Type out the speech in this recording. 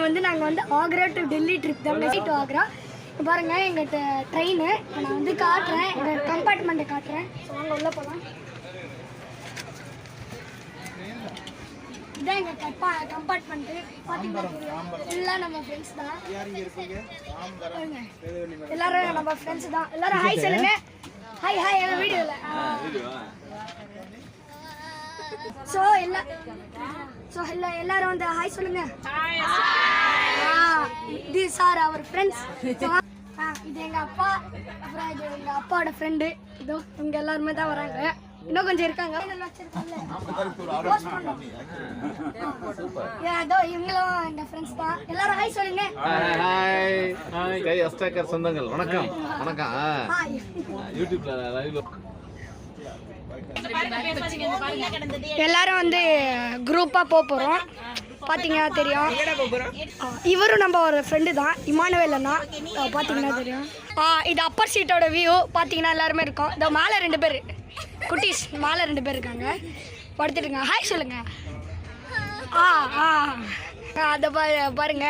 வந்து நாங்கள் வந்து ஆக்ரா டு டெல்லி ட்ரிப் தான் டு ஆக்ரா. பாருங்கள் எங்கிட்ட ட்ரெயின் நான் வந்து காட்டுறேன், எங்கள் கம்பார்ட்மெண்ட்டை காட்டுறேன். ஸோ வாங்க உள்ளே போகலாம். இதான் எங்கள் கம்பார்ட்மெண்ட்டு பார்த்தீங்கன்னா ஃபுல்லாக நம்ம ஃப்ரெண்ட்ஸ் தான். எல்லாரும் நம்ம ஃப்ரெண்ட்ஸ் தான். எல்லாரும் ஹாய் சொல்லுங்க. ஹாய் ஹாய் எங்கள் வீடியோவில். ஸோ எல்லாரும் வந்து ஹாய் சொல்லுங்க. இது சார் அவர் ஃப்ரெண்ட்ஸ். இது எங்கள் அப்பா, அப்புறம் இது எங்கள் அப்பாவோட ஃப்ரெண்டு. இதோ இவங்க எல்லாருமே தான் வராங்க, இன்னும் கொஞ்சம் இருக்காங்க. ஏதோ இவங்களும் எங்கள் ஃப்ரெண்ட்ஸ் தான். எல்லாரும் ஹாய் சொல்லுங்க. சொந்தங்கள் வணக்கம். வணக்கம். யூடியூப்ல லைவ்ல எல்லாரும் வந்து குரூப்பாக போகிறோம். பார்த்தீங்கன்னா தெரியும், இவரும் நம்ம ஒரு ஃப்ரெண்டு தான், இமானுவேல் அண்ணா. பார்த்தீங்கன்னா தெரியும். இது அப்பர் சீட்டோட வியூ. பார்த்தீங்கன்னா எல்லாருமே இருக்கோம். இந்த மேலே 2 பேர் குட்டீஸ், மேலே 2 பேர் இருக்காங்க, படுத்துட்டுங்க. ஹாய் சொல்லுங்க. அதை பாருங்க.